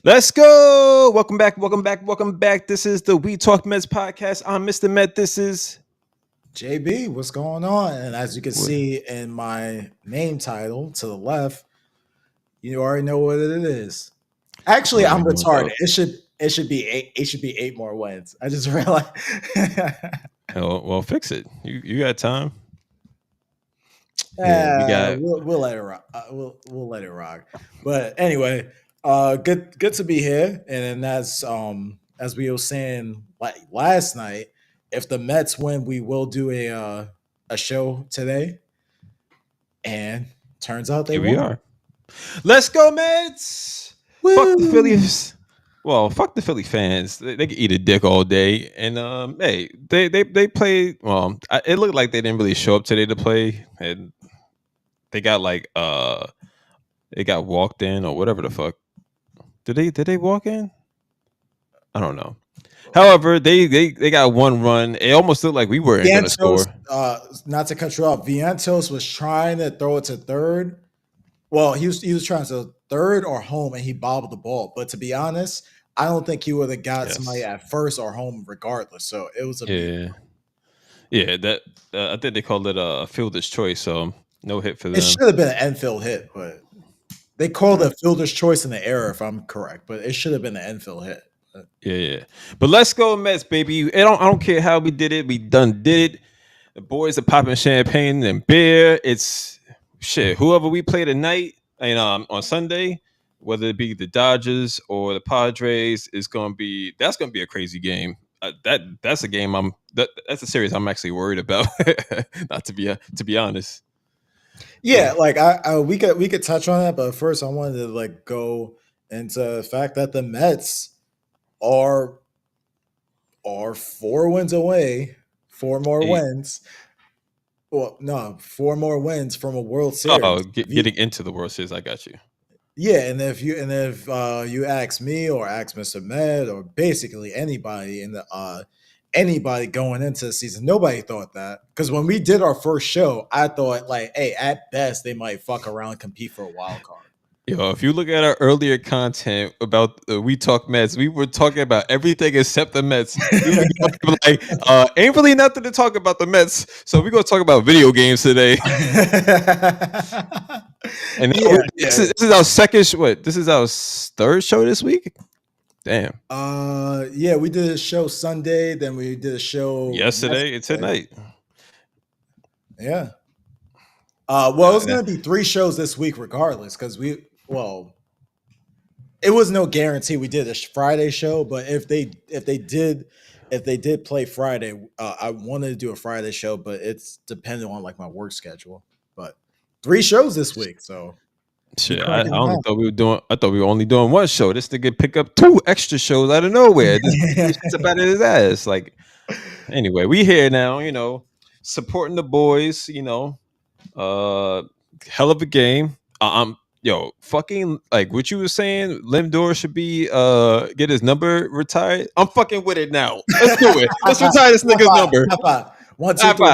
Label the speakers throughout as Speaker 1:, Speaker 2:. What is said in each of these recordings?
Speaker 1: Let's go. Welcome back. Welcome back. Welcome back. This is the We Talk Mets podcast. I'm Mistah Met. This is
Speaker 2: JB, what's going on? And as you can see in my name title to the left, you already know what it is. Actually, I'm retarded. It should be eight. It should be 8 more wins. I just realized.
Speaker 1: well, fix it. You got time.
Speaker 2: We got. We'll let it rock. We'll let it rock. But anyway, good to be here. And then as we were saying like last night, if the Mets win, we will do a show today. And turns out they
Speaker 1: Here
Speaker 2: won.
Speaker 1: we are. Let's go, Mets.
Speaker 2: Woo!
Speaker 1: Fuck the Phillies. Well, fuck the Philly fans. They can eat a dick all day. And hey, they played. Well, it looked like they didn't really show up today to play, and they got they got walked in or whatever the fuck. Did they walk in? I don't know. However, they got one run. It almost looked like we weren't going to score.
Speaker 2: Not to cut you off, Vientos was trying to throw it to third. Well, he was trying to third or home, and he bobbled the ball. But to be honest, I don't think he would have got somebody at first or home regardless. So it was
Speaker 1: yeah. That I think they called it a fielder's choice. So no hit for them.
Speaker 2: It should have been an infield hit, but they called it a fielder's choice in the error, if I'm correct. But it should have been an infield hit.
Speaker 1: Yeah. But let's go Mets, baby. I don't care how we did it. We done did it. The boys are popping champagne and beer. It's shit. Whoever we play tonight, on Sunday, whether it be the Dodgers or the Padres, that's gonna be a crazy game. That's a game that's a series I'm actually worried about. Not to be honest.
Speaker 2: Yeah, like we could touch on that, but first I wanted to go into the fact that the Mets are 4 wins away, 4 more
Speaker 1: 8.
Speaker 2: wins. Well, no, 4 more wins from a World Series.
Speaker 1: Oh, getting into the World Series, I got you.
Speaker 2: Yeah, and if you ask me or ask Mr. Met or basically anybody anybody going into the season, nobody thought that. Because when we did our first show, I thought hey, at best they might fuck around and compete for a wild card.
Speaker 1: Yo, if you look at our earlier content about We Talk Mets, we were talking about everything except the Mets. We were ain't really nothing to talk about the Mets, so we're gonna talk about video games today. And this is our second. This is our third show this week. Damn.
Speaker 2: Yeah, we did a show Sunday, then we did a show
Speaker 1: yesterday and tonight.
Speaker 2: Yeah. Well, it's going to be 3 shows this week, regardless, because it was no guarantee we did a Friday show, but if they did play Friday, I wanted to do a Friday show, but it's dependent on my work schedule. But 3 shows this week, so
Speaker 1: shit. I thought we were only doing 1 show. This nigga pick up 2 extra shows out of nowhere. It's about his ass. Anyway, we here now. Supporting the boys. Hell of a game. Fucking what you were saying, Lindor should be get his number retired. I'm fucking with it now. Let's do it. Let's retire this nigga's number.
Speaker 2: High 1, 2, 3.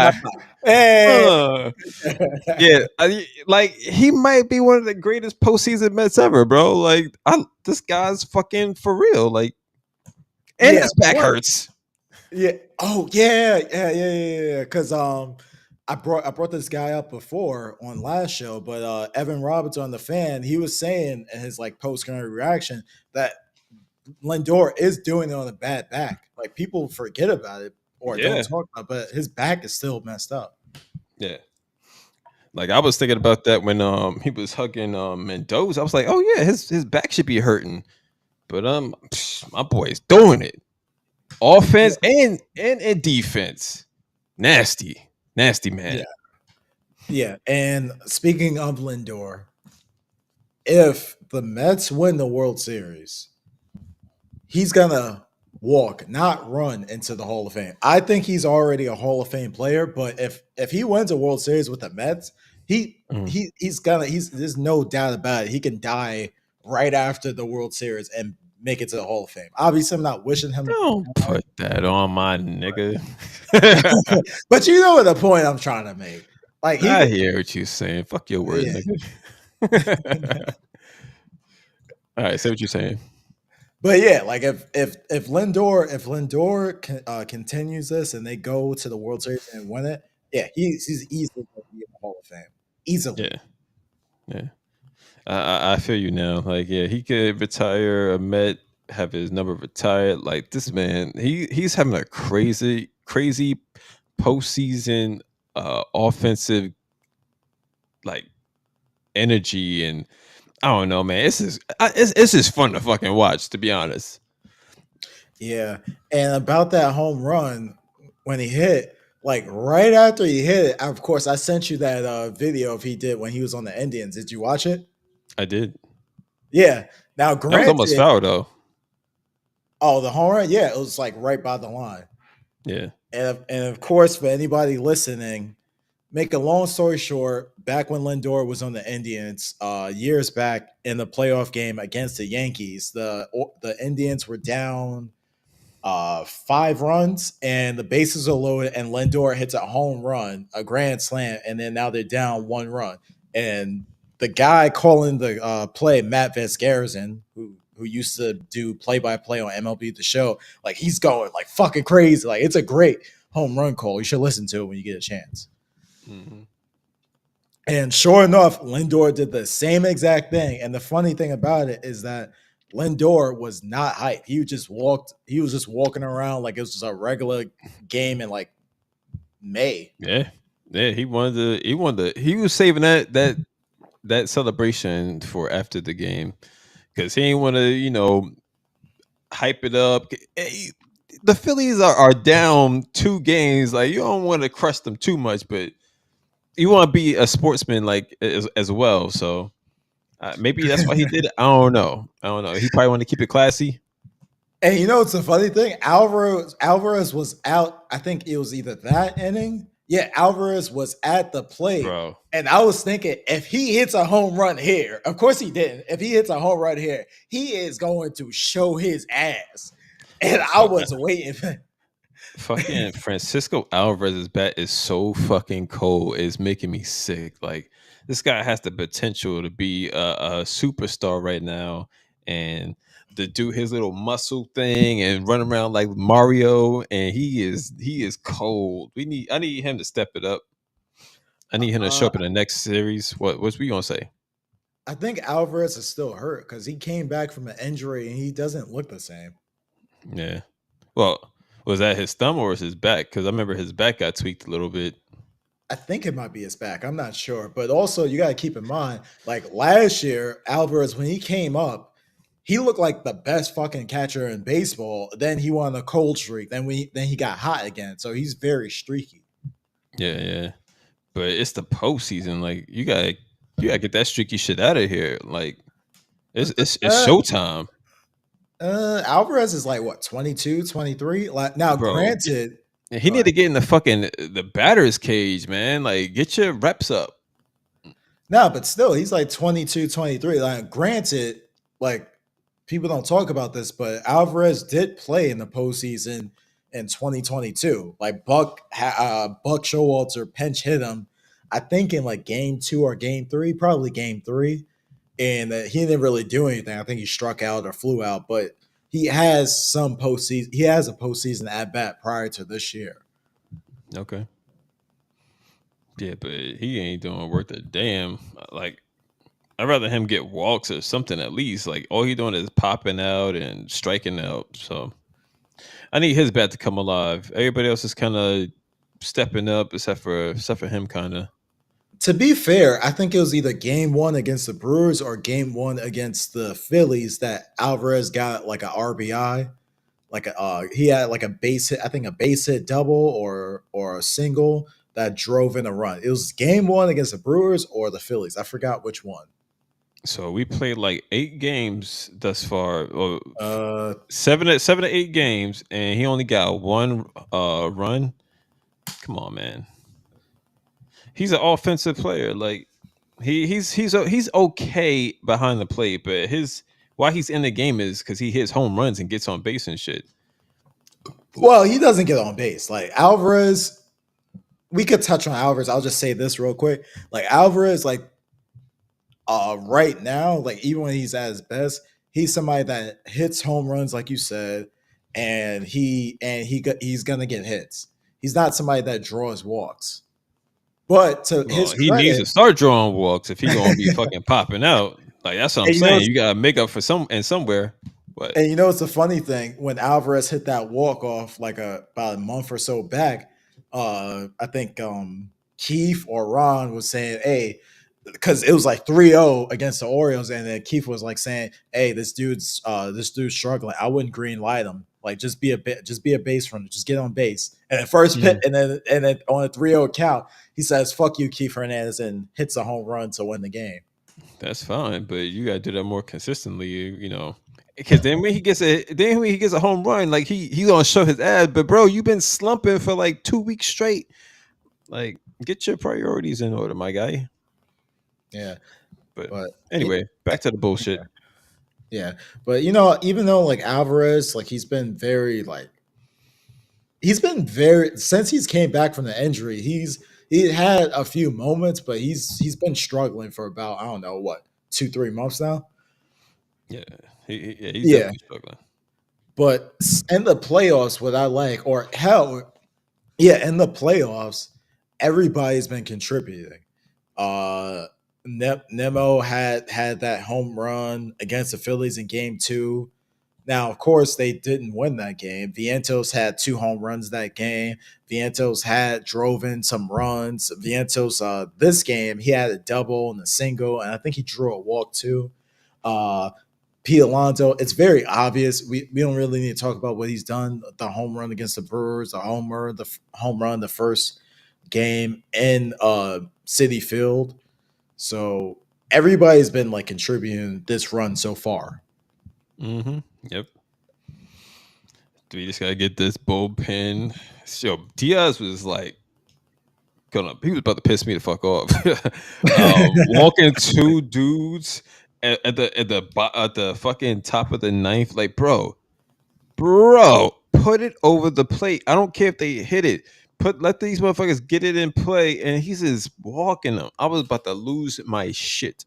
Speaker 2: Hey.
Speaker 1: He might be one of the greatest postseason Mets ever, bro. This guy's fucking for real. And his back hurts.
Speaker 2: Yeah. Oh yeah. Because I brought this guy up before on last show, but Evan Roberts on The Fan, he was saying in his post-game reaction that Lindor is doing it on a bad back. People forget about it or don't talk about it, but his back is still messed up.
Speaker 1: Yeah. I was thinking about that when he was hugging Mendoza. I was like, oh yeah, his back should be hurting. But my boy's doing it. Offense and defense. Nasty man.
Speaker 2: Yeah. And speaking of Lindor, if the Mets win the World Series, he's gonna walk, not run, into the Hall of Fame. I think he's already a Hall of Fame player, but if he wins a World Series with the Mets, there's no doubt about it. He can die right after the World Series and make it to the Hall of Fame. Obviously, I'm not wishing him.
Speaker 1: Don't put that on my nigga.
Speaker 2: But you know the point I'm trying to make.
Speaker 1: I hear what you're saying. Fuck your words, nigga. All right, say what you're saying.
Speaker 2: But yeah, like if Lindor continues this and they go to the World Series and win it, yeah, he's easily going to be in the Hall of Fame. Easily.
Speaker 1: Yeah, yeah. I feel you now. Like, yeah, he could retire a Met, have his number retired. Like this man, he's having a crazy postseason offensive like energy, and I don't know, man. It's just fun to fucking watch, to be honest.
Speaker 2: Yeah. And about that home run when he hit, like right after he hit it, of course, I sent you that video of he did when he was on the Indians. Did you watch it?
Speaker 1: I did.
Speaker 2: Yeah. Now,
Speaker 1: That was almost
Speaker 2: granted,
Speaker 1: foul though.
Speaker 2: oh, the home run, yeah, it was like right by the line.
Speaker 1: Yeah.
Speaker 2: And of course, for anybody listening, make a long story short, back when Lindor was on the Indians, years back in the playoff game against the Yankees, the Indians were down 5 runs and the bases are loaded, and Lindor hits a home run, a grand slam, and then now they're down 1 run. And the guy calling the play, Matt Vasgersian, who used to do play by play on MLB The Show, like he's going like fucking crazy. Like it's a great home run call. You should listen to it when you get a chance.
Speaker 1: Mm-hmm.
Speaker 2: And sure enough, Lindor did the same exact thing. And the funny thing about it is that Lindor was not hype. He was just walking around like it was just a regular game in like May.
Speaker 1: Yeah. Yeah. He was saving that celebration for after the game because he didn't want to, hype it up. The Phillies are down 2 games. Like you don't want to crush them too much, but you want to be a sportsman like as well. So maybe that's why he did it. I don't know. He probably want to keep it classy.
Speaker 2: And you know, it's a funny thing. Alvarez was out. I think it was either that inning. Yeah, Alvarez was at the plate.
Speaker 1: Bro.
Speaker 2: And I was thinking, if he hits a home run here, of course he didn't. If he hits a home run here, he is going to show his ass. And I was waiting.
Speaker 1: Fucking Francisco Alvarez's bat is so fucking cold. It's making me sick. Like this guy has the potential to be a superstar right now, and to do his little muscle thing and run around like Mario. And he is cold. I need him to step it up. I need him to show
Speaker 2: Uh,
Speaker 1: up in the next series. What's we gonna say?
Speaker 2: I think Alvarez is still hurt because he came back from an injury and he doesn't look the same.
Speaker 1: Yeah. Well, was that his thumb or was his back? Because I remember his back got tweaked a little bit.
Speaker 2: I think it might be his back. I'm not sure. But also, you got to keep in mind, like last year, Alvarez, when he came up, he looked like the best fucking catcher in baseball. Then he won a cold streak. Then he got hot again. So he's very streaky.
Speaker 1: Yeah, yeah. But it's the postseason. Like you gotta get that streaky shit out of here. Like it's
Speaker 2: Uh,
Speaker 1: showtime,
Speaker 2: Alvarez is like what, 22, 23? Like now,
Speaker 1: bro.
Speaker 2: granted,
Speaker 1: He need to get in the batter's cage, man. Like get your reps up.
Speaker 2: no, but still, he's like 22, 23. Like, granted, like people don't talk about this, but Alvarez did play in the postseason in 2022. Like Buck Showalter pinch hit him, I think in like game 2 or game 3, probably game 3, and he didn't really do anything. I think he struck out or flew out, but he has some postseason. He has a postseason at bat prior to this year.
Speaker 1: Okay. Yeah, but he ain't doing worth a damn. Like I'd rather him get walks or something at least. Like all he doing is popping out and striking out. So I need his bat to come alive. Everybody else is kind of stepping up, except for him, kind of.
Speaker 2: To be fair, I think it was either game 1 against the Brewers or game 1 against the Phillies that Alvarez got like a RBI. Like he had like a base hit, I think a base hit double or a single that drove in a run. It was game 1 against the Brewers or the Phillies. I forgot which one.
Speaker 1: So we played like 8 games thus far, or
Speaker 2: Uh,
Speaker 1: 7 to 8 games, and he only got one run. Come on, man. He's an offensive player. Like he's okay behind the plate, but his why he's in the game is because he hits home runs and gets on base and shit.
Speaker 2: well, he doesn't get on base. Like Alvarez, we could touch on Alvarez. I'll just say this real quick. Like Alvarez, like right now, like even when he's at his best, he's somebody that hits home runs, like you said, and he's gonna get hits. He's not somebody that draws walks. But to
Speaker 1: Well,
Speaker 2: his
Speaker 1: he needs
Speaker 2: credit,
Speaker 1: to start drawing walks if he gonna be fucking popping out. Like that's what I'm
Speaker 2: and you know,
Speaker 1: saying. You gotta make up for somewhere. But
Speaker 2: and you know, it's a funny thing when Alvarez hit that walk off like about a month or so back. I think Keith or Ron was saying, "Hey," because it was like 3-0 against the Orioles, and then Keith was like saying, "Hey, this dude's struggling. I wouldn't green light him. Like just be a base runner, just get on base." And at first pit,
Speaker 1: mhm,
Speaker 2: and then on a 3-0 count, he says, "Fuck you, Keith Hernandez," and hits a home run to win the game.
Speaker 1: that's fine. But you gotta do that more consistently. You know, because then when he gets a home run, like he gonna show his ass. But bro, you've been slumping for like 2 weeks straight. Like, get your priorities in order, my guy.
Speaker 2: Yeah,
Speaker 1: But
Speaker 2: but he,
Speaker 1: anyway, back to the bullshit.
Speaker 2: yeah, but even though like Alvarez, like he's been very since he's came back from the injury, he had a few moments, but he's been struggling for about I don't know what 2-3 months now.
Speaker 1: Yeah, yeah, he's
Speaker 2: Yeah,
Speaker 1: definitely struggling.
Speaker 2: but in the playoffs, what I like, or hell, yeah, in the playoffs, everybody's been contributing. Uh, Nemo had that home run against the Phillies in Game 2. Now, of course, they didn't win that game. Vientos had 2 home runs that game. Vientos had drove in some runs. Vientos, this game, he had a double and a single, and I think he drew a walk too. Uh, Pete Alonso, it's very obvious. We don't really need to talk about what he's done. The home run against the Brewers, home run, the first game in City Field. So everybody's been like contributing this run so far.
Speaker 1: Mm-hmm. Yep. We just gotta get this bullpen. Yo, Diaz was like he was about to piss me the fuck off. Walking two dudes at the fucking top of the ninth, like bro, put it over the plate. I don't care if they hit it. Let these motherfuckers get it in play, and he's just walking them. I was about to lose my shit,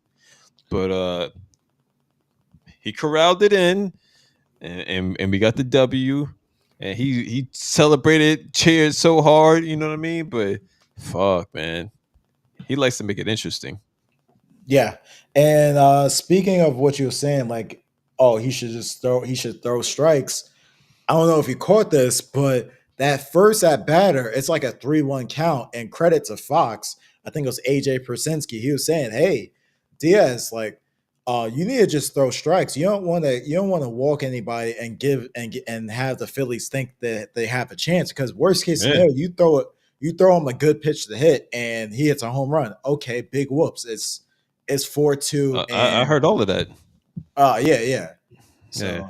Speaker 1: but he corralled it in, and we got the W. And he celebrated, cheered so hard, you know what I mean? But fuck, man, he likes to make it interesting.
Speaker 2: Yeah. And speaking of what you were saying, like, oh, he should throw strikes. I don't know if you caught this, but that first at batter, it's like a 3-1 count. And credit to Fox, I think it was AJ Persinski. He was saying, "Hey, Diaz, like, you need to just throw strikes. You don't want to walk anybody and and have the Phillies think that they have a chance. Because worst case
Speaker 1: Yeah,
Speaker 2: scenario, you throw him a good pitch to hit, and he hits a home run. Okay, big whoops. It's 4-2,
Speaker 1: I
Speaker 2: and
Speaker 1: heard all of that.
Speaker 2: yeah, yeah.
Speaker 1: Yeah,
Speaker 2: So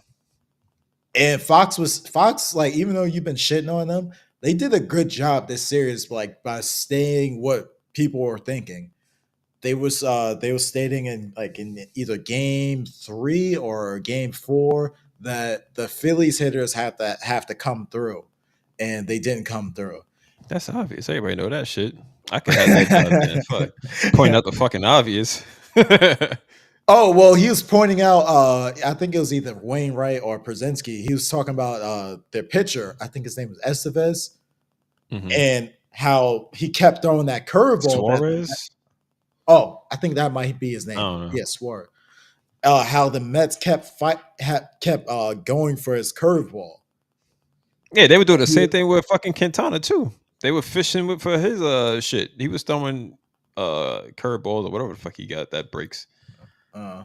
Speaker 2: and Fox, like, even though you've been shitting on them, they did a good job this series, like by staying what people were thinking. They was stating in either game 3 or game 4 that the Phillies hitters have to come through, and they didn't come through.
Speaker 1: that's obvious. Everybody know that shit. I could have that job then. Fuck, point out the fucking obvious.
Speaker 2: Oh, well, he was pointing out, I think it was either Wainwright or Przinsky. He was talking about their pitcher. I think his name was Estevez,
Speaker 1: Hmm.
Speaker 2: and how he kept throwing that curveball.
Speaker 1: Suarez.
Speaker 2: Oh, I think that might be his
Speaker 1: I
Speaker 2: name.
Speaker 1: don't know.
Speaker 2: Yes, Suarez. How the Mets kept going for his curveball.
Speaker 1: Yeah, they were doing the
Speaker 2: Yeah.
Speaker 1: same thing with fucking Quintana too. They were fishing for his shit. He was throwing curveballs or whatever the fuck he got that breaks.
Speaker 2: Uh,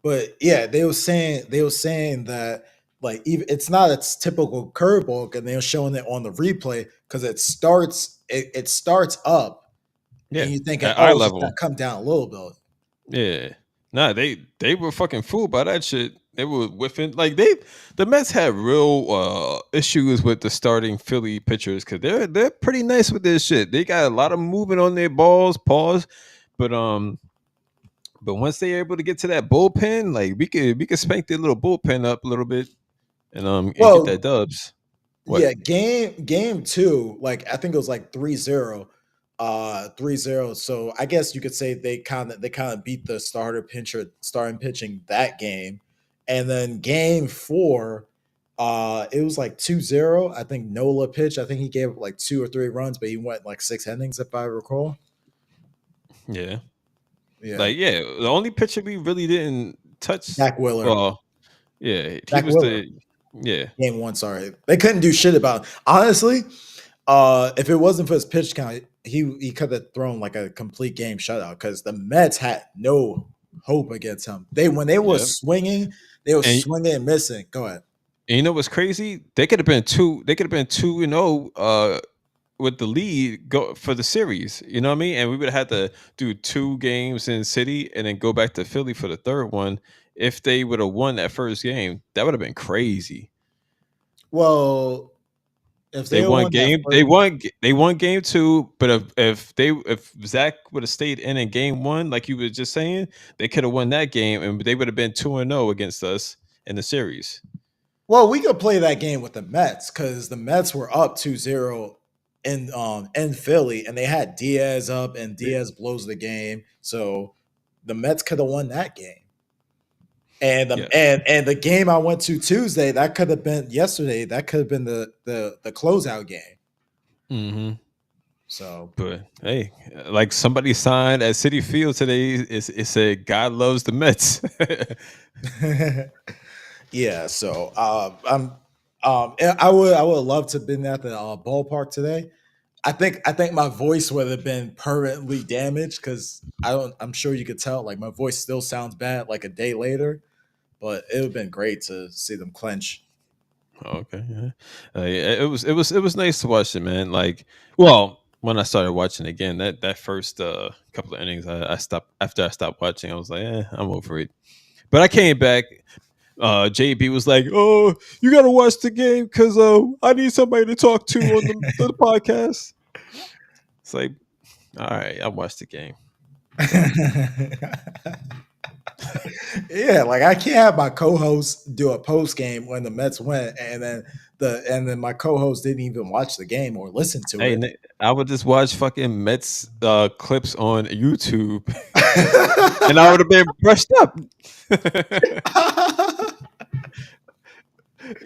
Speaker 2: but yeah, they were saying that, like, even it's not its typical curveball, and they're showing it on the replay because it starts up, and
Speaker 1: Yeah,
Speaker 2: you're thinking,
Speaker 1: at eye
Speaker 2: oh, it's just gonna
Speaker 1: level.
Speaker 2: come down a little bit.
Speaker 1: Yeah. Nah, they were fucking fooled by that shit. They were whiffing like the Mets had real issues with the starting Philly pitchers because they're pretty nice with this shit. They got a lot of movement on their balls, pause, but once they're able to get to that bullpen, like we could spank their little bullpen up a little bit and get that
Speaker 2: Well,
Speaker 1: dubs. What?
Speaker 2: yeah, game 2, like I think it was like 3-0, 3-0. So I guess you could say they kind of beat the starting pitching that game. And then game 4, it was like 2-0. I think Nola pitched. I think he gave up like 2 or 3 runs, but he went like 6 innings, if I recall.
Speaker 1: Yeah.
Speaker 2: Yeah.
Speaker 1: Like, yeah, the only pitcher we really didn't touch.
Speaker 2: Zach Wheeler.
Speaker 1: Well, yeah, he
Speaker 2: Zach
Speaker 1: was
Speaker 2: Wheeler.
Speaker 1: the yeah.
Speaker 2: Game 1, sorry. They couldn't do shit about it. Honestly, if it wasn't for his pitch count, he could have thrown like a complete game shutout because the Mets had no hope against him. When they were
Speaker 1: Yeah.
Speaker 2: swinging, they were
Speaker 1: And,
Speaker 2: swinging and missing. Go ahead.
Speaker 1: and you know what's crazy? They could have been 2-0 with the lead go for the series. You know what I mean? And we would have had to do 2 games in city and then go back to Philly for the third one. If they would have won that first game, that would have been crazy.
Speaker 2: Well, if
Speaker 1: They
Speaker 2: they
Speaker 1: won
Speaker 2: won that
Speaker 1: game.
Speaker 2: first,
Speaker 1: They won game 2. But if Zach would have stayed in game 1, like you were just saying, they could have won that game, and they would have been 2-0 against us in the series.
Speaker 2: well, we could play that game with the Mets because the Mets were up 2-0 in Philly, and they had Diaz up, and Diaz blows the game. So the Mets could have won that game. And
Speaker 1: Yeah.
Speaker 2: and the game I went to Tuesday, that could have been yesterday. That could have been the closeout game.
Speaker 1: Mm-hmm.
Speaker 2: So,
Speaker 1: But hey, like somebody signed at City Field today, it said God loves the Mets.
Speaker 2: yeah. So I would love to have been at the ballpark today. I think my voice would have been permanently damaged because I'm sure you could tell like my voice still sounds bad like a day later, but it would have been great to see them clinch.
Speaker 1: Okay, yeah. Yeah, it was nice to watch it, man. Like, well, when I started watching again, that first couple of innings, I stopped after I stopped watching. I was like, I'm over it. But I came back. JB was like, "Oh, you got to watch the game because I need somebody to talk to on the podcast." It's like, all right, I watched the game.
Speaker 2: Yeah, like I can't have my co-host do a post game when the Mets win, and then my co-host didn't even watch the game or listen to
Speaker 1: Hey,
Speaker 2: it.
Speaker 1: I would just watch fucking Mets clips on YouTube, and I would have been brushed up.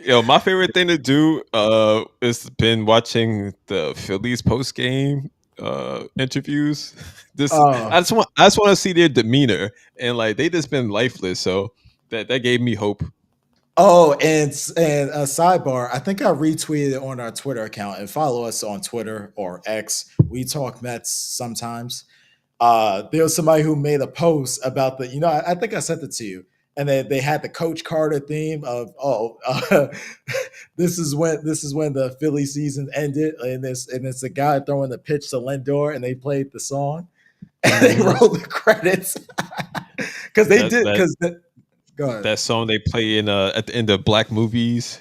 Speaker 1: Yo, my favorite thing to do is been watching the Phillies post game interviews.
Speaker 2: Oh,
Speaker 1: I just want to see their demeanor, and like they just been lifeless, so that gave me hope.
Speaker 2: oh, and a sidebar. I think I retweeted it on our Twitter account and follow us on Twitter or X. We talk Mets sometimes. There was somebody who made a post about I think I sent it to you, and they had the Coach Carter theme of this is when the Philly season ended, and it's a guy throwing the pitch to Lindor, and they played the song, and they
Speaker 1: Mhm.
Speaker 2: rolled the credits because they
Speaker 1: That
Speaker 2: did
Speaker 1: that
Speaker 2: go ahead.
Speaker 1: that song they play in at the end of black movies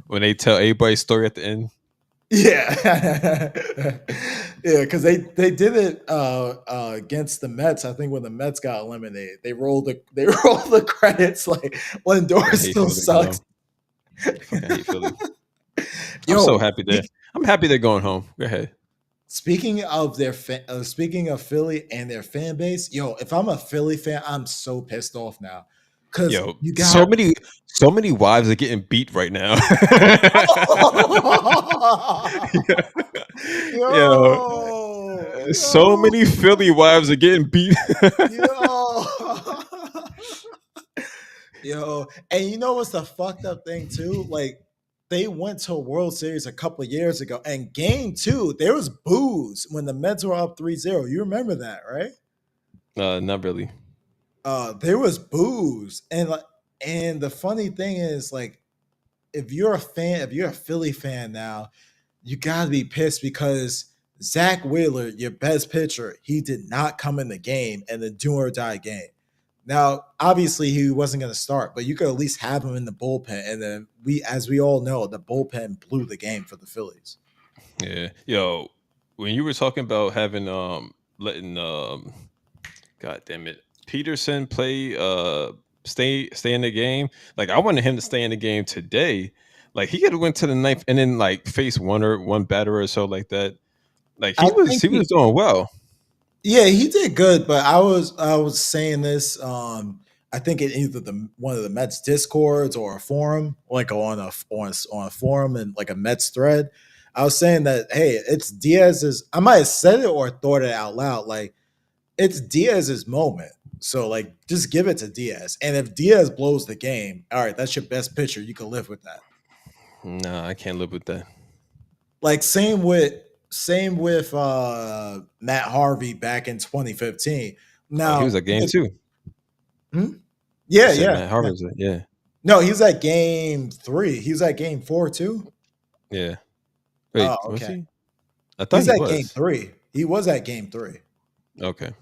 Speaker 1: when they tell everybody's story at the end.
Speaker 2: Yeah, yeah, because they did it against the Mets. I think when the Mets got eliminated, they rolled the credits like Lindor
Speaker 1: I hate
Speaker 2: still
Speaker 1: Philly, bro.
Speaker 2: sucks.
Speaker 1: I fucking hate Philly. I'm so
Speaker 2: Yo,
Speaker 1: happy there. I'm happy they're going home. Go ahead.
Speaker 2: speaking of speaking of Philly and their fan base, yo, if I'm a Philly fan, I'm so pissed off now because
Speaker 1: Yo,
Speaker 2: you got
Speaker 1: so many wives are getting beat right now. Yo, so
Speaker 2: yo,
Speaker 1: many Philly wives are getting beat.
Speaker 2: yo. Yo, and you know what's the fucked up thing too? Like they went to a World Series a couple of years ago, and game 2, there was booze when the Mets were up 3-0. You remember that, right?
Speaker 1: Not really.
Speaker 2: There was booze. And the funny thing is, like, if you're a Philly fan now, you gotta be pissed because Zach Wheeler, your best pitcher, he did not come in the game and the do or die game. Now, obviously, he wasn't going to start, but you could at least have him in the bullpen. And then as we all know, the bullpen blew the game for the Phillies.
Speaker 1: Yeah. Yo, when you were talking about having letting God damn it, Peterson play stay in the game, like I wanted him to stay in the game today. Like he could have went to the ninth and then like face one batter or so like that. Like
Speaker 2: I think
Speaker 1: he was doing well.
Speaker 2: yeah, he did good, but I was saying this I think in either the one of the Mets discords or a forum, like on a forum and like a Mets thread. I was saying that hey, it's Diaz's. I might have said it or thought it out loud. Like it's Diaz's moment. So like just give it to Diaz. And if Diaz blows the game, all right, that's your best pitcher. You can live with that.
Speaker 1: Nah, I can't live with that.
Speaker 2: Like same with Matt Harvey back in 2015.
Speaker 1: Oh, he
Speaker 2: Now,
Speaker 1: was at game two.
Speaker 2: hmm?
Speaker 1: You
Speaker 2: Yeah,
Speaker 1: said
Speaker 2: yeah.
Speaker 1: Matt Harvey's yeah.
Speaker 2: No, he was at game 3. He was at game 4 too.
Speaker 1: Yeah.
Speaker 2: Oh,
Speaker 1: Wait, was
Speaker 2: okay.
Speaker 1: he? I thought
Speaker 2: He's
Speaker 1: he
Speaker 2: at game
Speaker 1: was.
Speaker 2: 3. He was at game 3.
Speaker 1: Okay.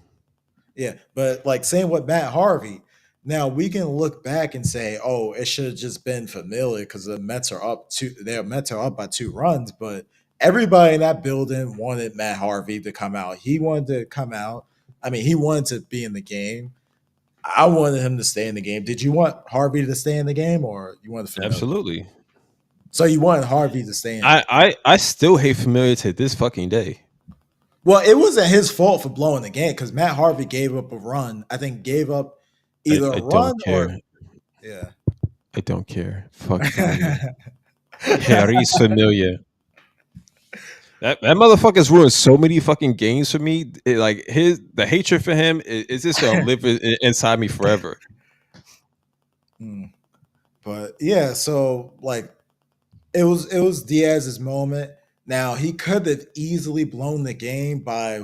Speaker 2: Yeah, but like same with Matt Harvey. Now we can look back and say, "Oh, it should have just been familiar because the Mets are up two. Their Mets are up by 2 runs." But everybody in that building wanted Matt Harvey to come out. He wanted to come out. I mean, he wanted to be in the game. I wanted him to stay in the game. Did you want Harvey to stay in the game, or you wanted familiar?
Speaker 1: Absolutely.
Speaker 2: So you wanted Harvey to stay in.
Speaker 1: I still hate Familiar to this fucking day.
Speaker 2: Well, it wasn't his fault for blowing the game because Matt Harvey gave up a run. I think gave up either a
Speaker 1: I
Speaker 2: run
Speaker 1: don't
Speaker 2: or
Speaker 1: care.
Speaker 2: yeah.
Speaker 1: I don't care. Fuck Familiar. Harry's Familiar. That motherfucker's ruined so many fucking games for me. Like the hatred for him is just gonna live inside me forever.
Speaker 2: Mm. But yeah, so like it was Diaz's moment. Now he could have easily blown the game by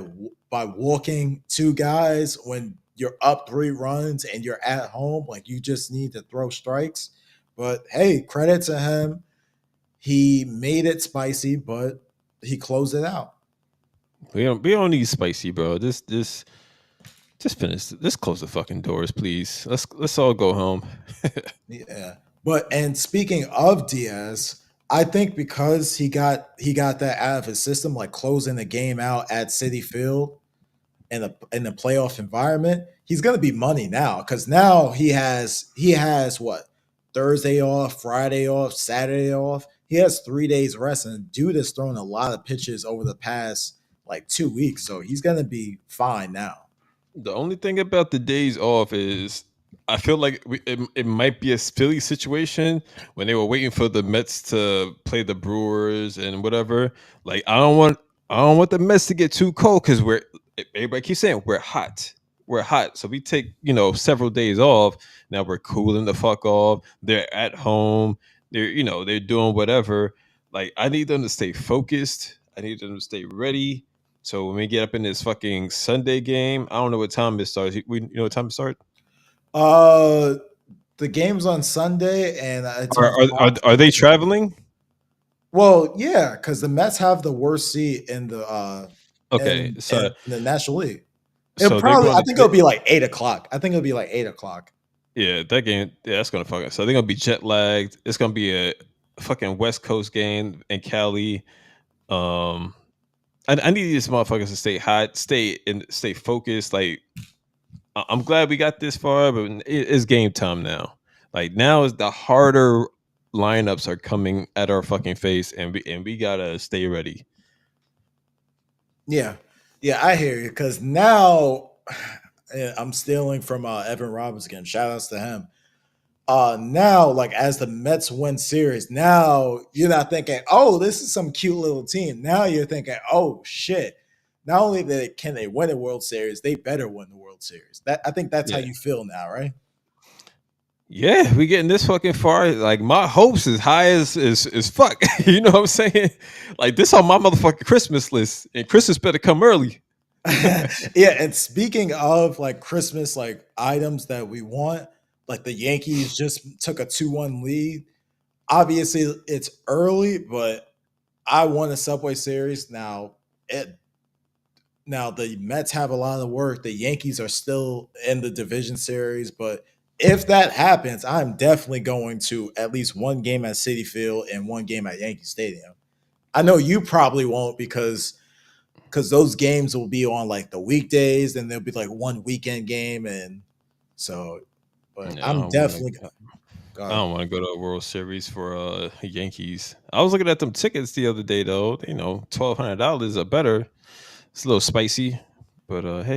Speaker 2: walking 2 guys when you're up 3 runs and you're at home. Like you just need to throw strikes. But hey, credit to him. He made it spicy, but he closed it out.
Speaker 1: We don't need spicy, bro. Just finish. Let's close the fucking doors, please. Let's all go home.
Speaker 2: Yeah. But and speaking of Diaz, I think because he got that out of his system, like closing the game out at City Field in a playoff environment, he's gonna be money now because now he has what Thursday off, Friday off, Saturday off. He has 3 days rest, and dude has thrown a lot of pitches over the past like 2 weeks, so he's gonna be fine now.
Speaker 1: The only thing about the days off is I feel like it might be a Philly situation when they were waiting for the Mets to play the Brewers and whatever. Like I don't want the Mets to get too cold because everybody keeps saying we're hot. We're hot. So we take, several days off. Now we're cooling the fuck off. They're at home. They're doing whatever. Like I need them to stay focused. I need them to stay ready. So when we get up in this fucking Sunday game, I don't know what time it starts. You know what time it starts?
Speaker 2: Uh, the game's on Sunday, and it's
Speaker 1: Are
Speaker 2: on
Speaker 1: are, are,
Speaker 2: Fox.
Speaker 1: are they traveling?
Speaker 2: Well, yeah, because the Mets have the worst seat in the
Speaker 1: Okay,
Speaker 2: in the National League. It'll
Speaker 1: so they're
Speaker 2: probably
Speaker 1: going
Speaker 2: I
Speaker 1: to
Speaker 2: think it'll be like 8 o'clock. I think it'll be like 8 o'clock.
Speaker 1: yeah, that game. Yeah, that's gonna fuck us. So they're gonna be jet lagged. It's gonna be a fucking West Coast game in Cali. Um, I need these motherfuckers to stay hot, stay focused. Like I'm glad we got this far, but it's game time now. Like now is the harder lineups are coming at our fucking face, and we gotta stay ready.
Speaker 2: Yeah, yeah, I hear you. Because now I'm stealing from Evan Roberts again. Shout outs to him. Now like as the Mets win series, now you're not thinking, oh, this is some cute little team. Now you're thinking, oh shit. Not only can they win a World Series, they better win the World Series. That I think that's how
Speaker 1: Yeah.
Speaker 2: you feel now, right?
Speaker 1: Yeah, we getting this fucking far. Like my hopes is high as fuck. You know what I'm saying? Like this on my motherfucking Christmas list, and Christmas better come early.
Speaker 2: Yeah, and speaking of like Christmas like items that we want, like the Yankees just took a 2-1 lead. Obviously, it's early, but I won a Subway Series. Now the Mets have a lot of work. The Yankees are still in the division series, but if that happens, I'm definitely going to at least one game at Citi Field and one game at Yankee Stadium. I know you probably won't because those games will be on like the weekdays, and there'll be like one weekend game, and so. But
Speaker 1: No,
Speaker 2: I'm definitely. Go
Speaker 1: I
Speaker 2: ahead.
Speaker 1: don't want to go to a World Series for Yankees. I was looking at them tickets the other day though. $1,200 or better. It's a little spicy. But hey,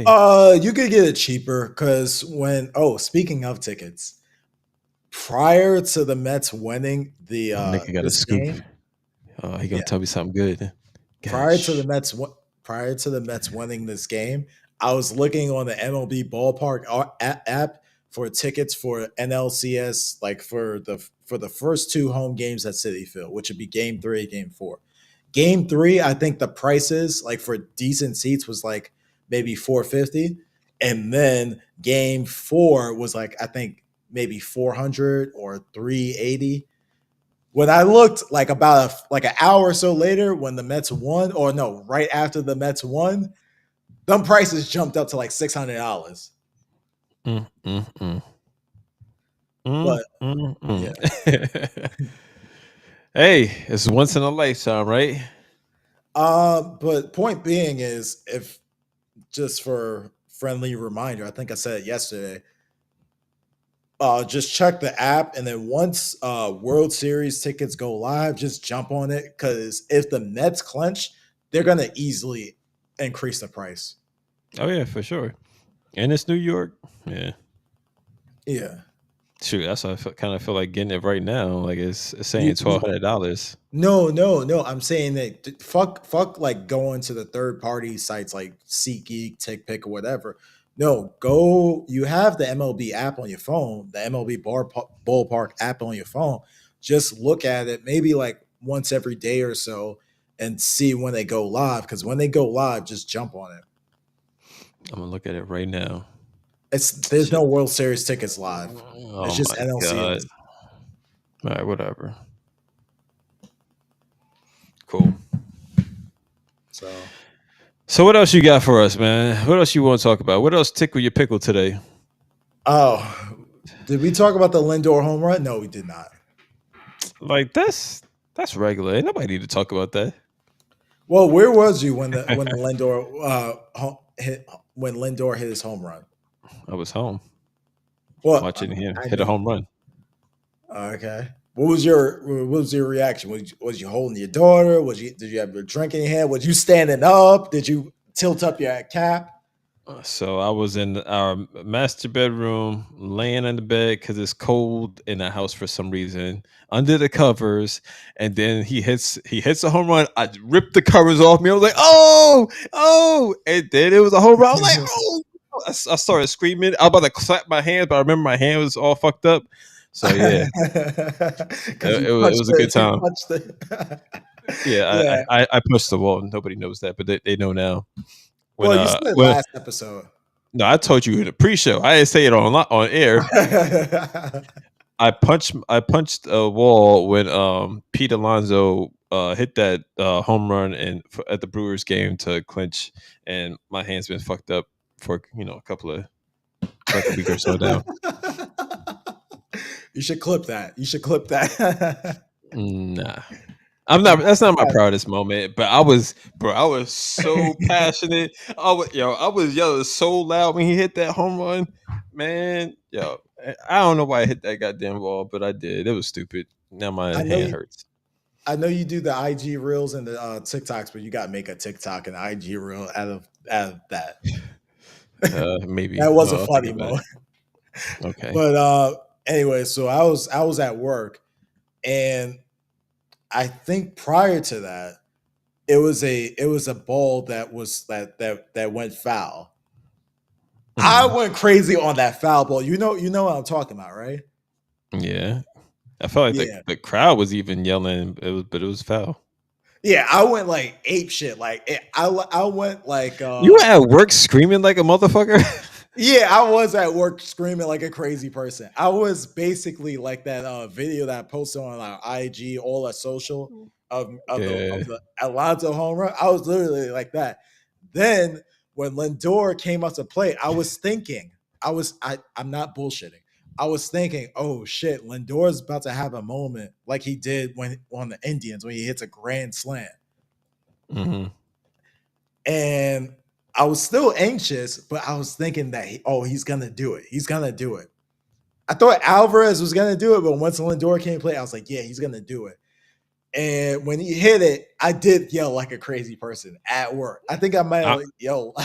Speaker 2: You could get it cheaper because speaking of tickets, prior to the Mets winning the
Speaker 1: my nigga got a
Speaker 2: this
Speaker 1: scoop.
Speaker 2: game,
Speaker 1: He gonna
Speaker 2: yeah,
Speaker 1: tell me something good.
Speaker 2: prior to
Speaker 1: Gosh.
Speaker 2: the Mets winning this game, I was looking on the MLB ballpark app for tickets for NLCS, like for the first two home games at Citi Field, which would be Game 3, Game 4. Game 3, I think the prices like for decent seats was like maybe 450, and then Game 4 was like I think maybe 400 or 380. When I looked like about like an hour or so later when the Mets won, or no, right after the Mets won, them prices jumped up to like $600.
Speaker 1: Mm, mm, mm. Mm,
Speaker 2: But
Speaker 1: mm,
Speaker 2: yeah,
Speaker 1: mm. Hey, it's once in a lifetime, right?
Speaker 2: but point being is if just for friendly reminder, I think I said it yesterday. Just check the app, and then once World Series tickets go live, just jump on it because if the Mets clinch, they're gonna easily increase the price.
Speaker 1: Oh yeah, for sure. And it's New York. Yeah.
Speaker 2: Yeah,
Speaker 1: Shoot, that's why kind of feel like getting it right now. Like it's saying
Speaker 2: you
Speaker 1: $1,200.
Speaker 2: no. I'm saying that fuck like going to the third party sites like SeatGeek, TickPick, or whatever. No, go. You have the MLB app on your phone, the MLB ballpark app on your phone. Just look at it, maybe like once every day or so, and see when they go live. Because when they go live, just jump on it.
Speaker 1: I'm gonna look at it right now.
Speaker 2: There's
Speaker 1: Shit.
Speaker 2: no World Series tickets live. It's
Speaker 1: Oh
Speaker 2: just
Speaker 1: my god.
Speaker 2: NLCS.
Speaker 1: All right, whatever. Cool.
Speaker 2: So,
Speaker 1: So what else you got for us, man? What else you want to talk about? What else tickle your pickle today?
Speaker 2: oh, did we talk about the Lindor home run? No, we did not.
Speaker 1: Like that's regular. Ain't nobody need to talk about that.
Speaker 2: Well, where was you when the Lindor hit when Lindor hit his home run?
Speaker 1: I was home
Speaker 2: Well,
Speaker 1: watching him
Speaker 2: I
Speaker 1: hit a
Speaker 2: mean,
Speaker 1: home run.
Speaker 2: okay. What was your reaction? Was you holding your daughter? Did you have your drink in your hand? Was you standing up? Did you tilt up your cap?
Speaker 1: So I was in our master bedroom, laying in the bed because it's cold in the house for some reason, under the covers, and then he hits a home run. I ripped the covers off me. I was like, oh, and then it was a home run. I was like, oh, I started screaming. I was about to clap my hands, but I remember my hand was all fucked up. So yeah,
Speaker 2: Because
Speaker 1: it was a good
Speaker 2: you
Speaker 1: time.
Speaker 2: punched it.
Speaker 1: Yeah,
Speaker 2: Yeah.
Speaker 1: I pushed the wall. Nobody knows that, but they know now.
Speaker 2: Well, you said it
Speaker 1: When
Speaker 2: last episode.
Speaker 1: no, I told you in the pre-show. I didn't say it on air. I punched a wall when Pete Alonso hit that home run at the Brewers game to clinch, and my hand's been fucked up for a couple of like a week or so now.
Speaker 2: You should clip that. You should clip that.
Speaker 1: Nah, I'm not. That's not my proudest moment. But I was so passionate. I was yelling so loud when he hit that home run, man. I don't know why I hit that goddamn ball, but I did. It was stupid. Now my
Speaker 2: I know
Speaker 1: hand
Speaker 2: you.
Speaker 1: hurts.
Speaker 2: I know you do the IG reels and the TikToks, but you got to make a TikTok and IG reel out of that.
Speaker 1: Maybe.
Speaker 2: That was a
Speaker 1: I'll think
Speaker 2: funny
Speaker 1: about it.
Speaker 2: moment.
Speaker 1: Okay.
Speaker 2: But anyway, so I was at work, and I think prior to that, it was a ball that went foul. I
Speaker 1: Mhm.
Speaker 2: went crazy on that foul ball. You know what I'm talking about, right?
Speaker 1: Yeah. I felt like the,
Speaker 2: Yeah.
Speaker 1: the crowd was even yelling. But it was foul.
Speaker 2: Yeah, I went like ape shit. I went like
Speaker 1: You were at work screaming like a motherfucker.
Speaker 2: yeah, I was at work screaming like a crazy person. I was basically like that video that I posted on our IG, all our social
Speaker 1: Yeah.
Speaker 2: of the Alonso home run. I was literally like that. Then when Lindor came up to play, I was thinking, I'm not bullshitting. I was thinking, oh shit, Lindor's about to have a moment like he did when on the Indians when he hits a grand slam.
Speaker 1: Hmm.
Speaker 2: And I was still anxious, but I was thinking that he's gonna do it. He's gonna do it. I thought Alvarez was gonna do it, but once Lindor came to play, I was like, yeah, he's gonna do it. And when he hit it, I did yell like a crazy person at work. I think I might
Speaker 1: I,
Speaker 2: have yelled.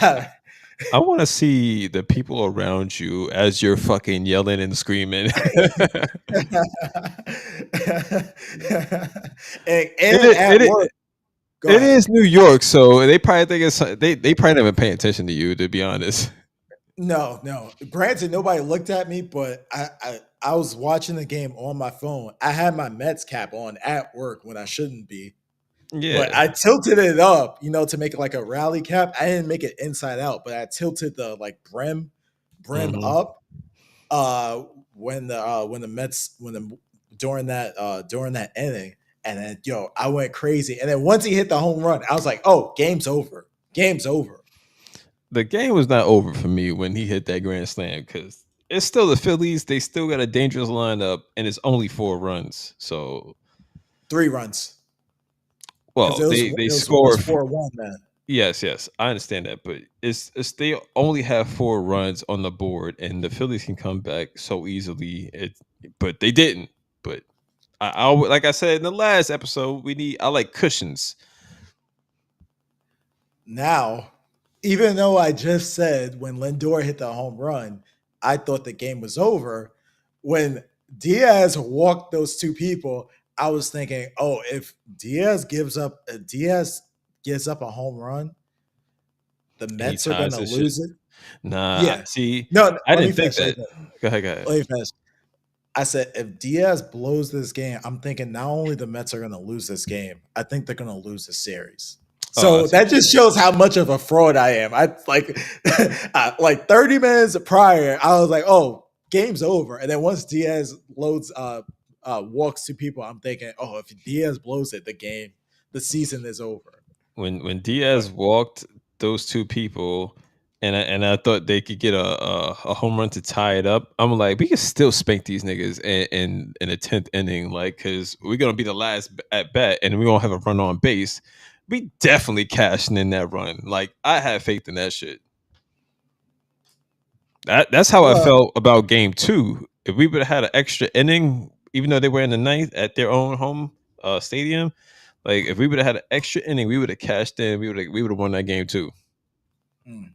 Speaker 1: I want to see the people around you as you're fucking yelling and screaming.
Speaker 2: And at
Speaker 1: It
Speaker 2: work, go
Speaker 1: It
Speaker 2: ahead.
Speaker 1: is New York, so they probably think it's they probably never paying attention to you, to be honest.
Speaker 2: No, no. Granted, nobody looked at me, but I was watching the game on my phone. I had my Mets cap on at work when I shouldn't be, but
Speaker 1: Yeah.
Speaker 2: I tilted it up, to make it like a rally cap. I didn't make it inside out, but I tilted the like brim
Speaker 1: Hmm.
Speaker 2: up. When the Mets when the during that inning, and then I went crazy. And then once he hit the home run, I was like, oh, game's over. Game's over.
Speaker 1: The game was not over for me when he hit that grand slam because it's still the Phillies. They still got a dangerous lineup, and it's only 4 runs. So,
Speaker 2: 3 runs. Because
Speaker 1: well,
Speaker 2: it was
Speaker 1: they
Speaker 2: it was
Speaker 1: score.
Speaker 2: 4-1 then.
Speaker 1: Yes, I understand that, but it's they only have 4 runs on the board, and the Phillies can come back so easily. But they didn't. But like I said in the last episode, I like cushions.
Speaker 2: Now, even though I just said when Lindor hit the home run, I thought the game was over. When Diaz walked those two people, I was thinking, oh, if Diaz gives up a home run, the
Speaker 1: And he
Speaker 2: Mets are
Speaker 1: ties
Speaker 2: gonna
Speaker 1: this shit.
Speaker 2: lose it.
Speaker 1: Nah,
Speaker 2: Yeah.
Speaker 1: see,
Speaker 2: No,
Speaker 1: I
Speaker 2: let me
Speaker 1: didn't think
Speaker 2: finish.
Speaker 1: that. Go ahead, go ahead.
Speaker 2: Let me finish. I said if Diaz blows this game, I'm thinking not only the Mets are going to lose this game, I think they're going to lose the series.
Speaker 1: Oh, I
Speaker 2: So
Speaker 1: see
Speaker 2: that
Speaker 1: what you
Speaker 2: just shows how much of a fraud I am. I like like 30 minutes prior, I was like, "Oh, game's over." And then once Diaz walks to people, I'm thinking, "Oh, if Diaz blows it, the season is over."
Speaker 1: when
Speaker 2: But
Speaker 1: Diaz walked those two people, and I thought they could get a home run to tie it up. I'm like, we can still spank these niggas in the 10th inning, like because we're gonna be the last at bat, and we gonna have a run on base. We definitely cashing in that run. Like I have faith in that shit. That's how I
Speaker 2: well,
Speaker 1: felt about game 2. If we would have had an extra inning, even though they were in the ninth at their own home stadium, like if we would have had an extra inning, we would have cashed in. We would have won that game too.
Speaker 2: mm.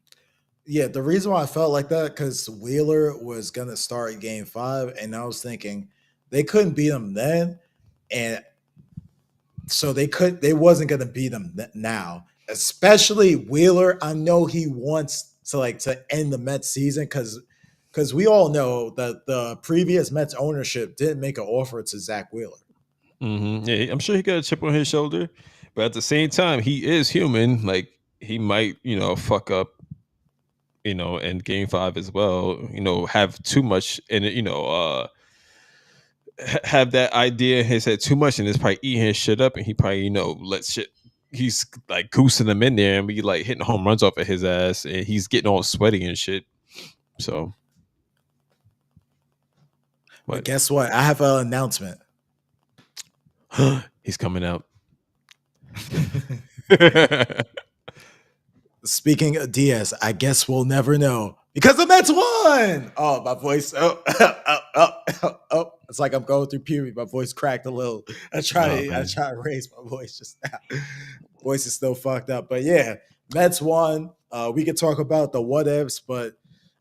Speaker 2: Yeah, the reason why I felt like that because Wheeler was gonna start Game 5, and I was thinking they couldn't beat him then, and so they wasn't gonna beat him now. Especially Wheeler, I know he wants to end the Mets season because we all know that the previous Mets ownership didn't make an offer to Zach Wheeler.
Speaker 1: Yeah, I'm sure he got a chip on his shoulder, but at the same time, he is human. Like he might, fuck up, in game 5 as well. Have too much in it. Have that idea in his head too much, and it's probably eating his shit up, and he probably, let shit. He's like goosing them in there and be like hitting home runs off of his ass, and he's getting all sweaty and shit. So,
Speaker 2: But
Speaker 1: but
Speaker 2: guess what? I have an announcement.
Speaker 1: he's coming out.
Speaker 2: Speaking of Diaz, I guess we'll never know because the Mets won. Oh, my voice. Oh. It's like I'm going through puberty. My voice cracked a little.
Speaker 1: Oh
Speaker 2: I
Speaker 1: man.
Speaker 2: try to raise my voice just now. Voice is still fucked up. But yeah, Mets won. We could talk about the what ifs, but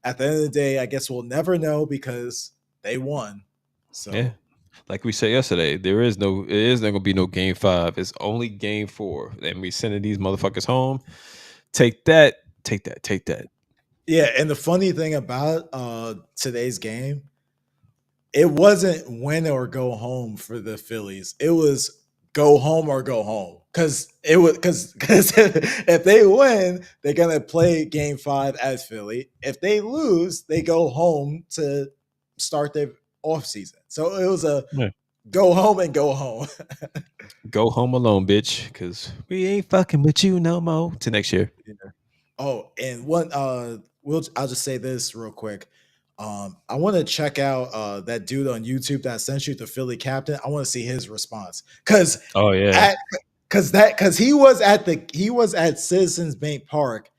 Speaker 2: at the end of the day, I guess we'll never know because they won.
Speaker 1: Yeah.
Speaker 2: So
Speaker 1: Like we said yesterday, it is not gonna be no game 5. It's only game 4. And we sending these motherfuckers home. Take that, take that, take that.
Speaker 2: yeah, and the funny thing about today's game, it wasn't win or go home for the Phillies. It was go home or go home because if they win, they're gonna play Game 5 as Philly. If they lose, they go home to start their off season. So it was a
Speaker 1: Yeah.
Speaker 2: go home and go home.
Speaker 1: Go home alone, bitch. Cause we ain't fucking with you no more. Till next year.
Speaker 2: Yeah. Oh, and I'll just say this real quick. I want to check out that dude on YouTube that sent you the Philly captain. I want to see his response
Speaker 1: Oh yeah.
Speaker 2: at he was at Citizens Bank Park.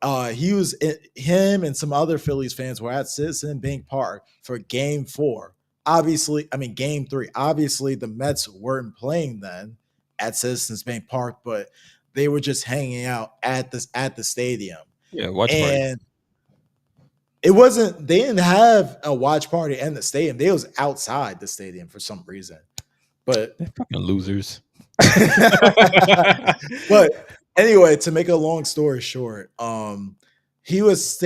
Speaker 2: Him and some other Phillies fans were at Citizen Bank Park for Game 4. Obviously, I mean Game 3. Obviously, the Mets weren't playing then at Citizens Bank Park, but they were just hanging out at the stadium.
Speaker 1: Yeah, watch party.
Speaker 2: And it wasn't. They didn't have a watch party in the stadium. They was outside the stadium for some reason. But
Speaker 1: They're fucking losers.
Speaker 2: but anyway, to make a long story short, he was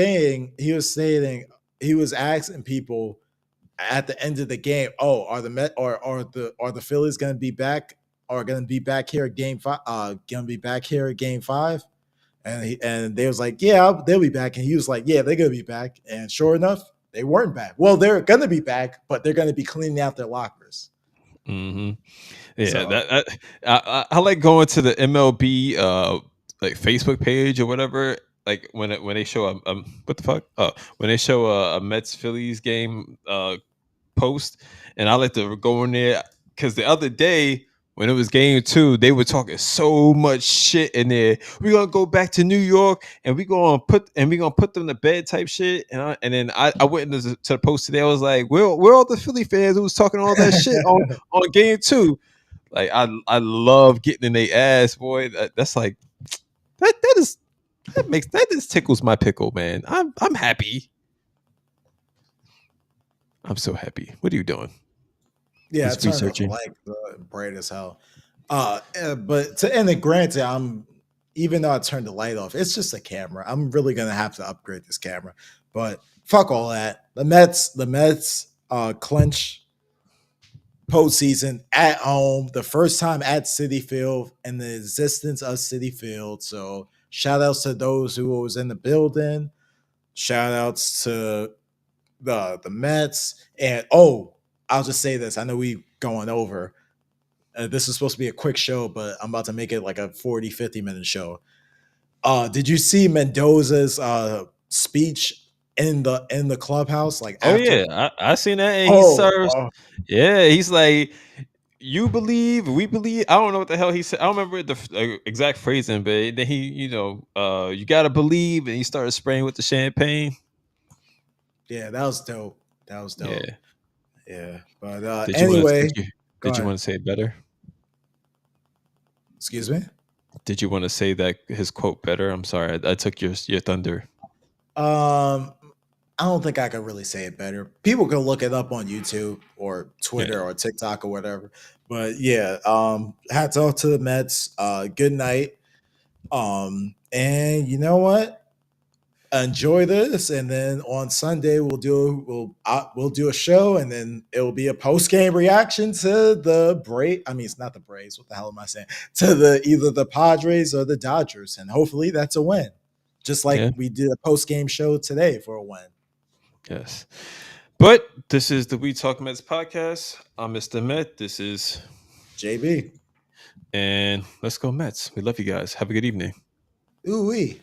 Speaker 2: asking people at the end of the game, oh, are the Met or are the Phillies going to be back? Are going to be back here at game five? Going to be back here at game five? And they was like, yeah, they'll be back. And he was like, yeah, they're going to be back. And sure enough, they weren't back. Well, they're going to be back, but they're going to be cleaning out their lockers.
Speaker 1: Mm-hmm. Yeah,
Speaker 2: So
Speaker 1: I like going to the MLB like Facebook page or whatever. Like when they show what the fuck? Oh, when they show a Mets Phillies game post, and I like to go in there because the other day when it was game 2, they were talking so much shit in there. We're gonna go back to New York and we're gonna put them to bed type shit. And then I went into to the post today. I was like, where all the Philly fans who was talking all that shit on game 2? Like I love getting in their ass, boy. That's like that just tickles my pickle, man. I'm happy. I'm so happy. What are you doing?
Speaker 2: yeah, I
Speaker 1: He's
Speaker 2: turned off the
Speaker 1: researching.
Speaker 2: light, bright as hell. But to end it, granted, even though I turned the light off, it's just a camera. I'm really gonna have to upgrade this camera. But fuck all that. The Mets clinch postseason at home, the first time at Citi Field in the existence of Citi Field. So shout outs to those who was in the building. Shout outs to the Mets. And I'll just say this. I know we going over. This is supposed to be a quick show, but I'm about to make it like a 40-50 minute show. Did you see Mendoza's speech in the clubhouse? Like
Speaker 1: Oh
Speaker 2: after
Speaker 1: yeah, I seen that, and he
Speaker 2: oh,
Speaker 1: serves. Yeah, he's like, you believe, we believe. I don't know what the hell he said. I don't remember the exact phrasing, but then he, you gotta believe, and he started spraying with the champagne.
Speaker 2: yeah, that was dope. That was dope.
Speaker 1: Yeah.
Speaker 2: Yeah. But
Speaker 1: Did you want to?
Speaker 2: anyway, go
Speaker 1: Did you
Speaker 2: ahead.
Speaker 1: want to say it better?
Speaker 2: Excuse me.
Speaker 1: Did you want to say that his quote better? I'm sorry, I took your thunder.
Speaker 2: Um, I don't think I could really say it better. People can look it up on YouTube or Twitter
Speaker 1: Yeah.
Speaker 2: or TikTok or whatever. But yeah, hats off to the Mets. Good night. And you know what? Enjoy this, and then on Sunday we'll do a show, and then it will be a post game reaction to the Braves. I mean, it's not the Braves. What the hell am I saying? To the either the Padres or the Dodgers, and hopefully that's a win. Just like
Speaker 1: Yeah.
Speaker 2: we did a post game show today for a win.
Speaker 1: Yes. But this is the We Talk Mets podcast. I'm Mr. Met. This is,
Speaker 2: JB.
Speaker 1: and let's go Mets. We love you guys. Have a good evening.
Speaker 2: Ooh wee.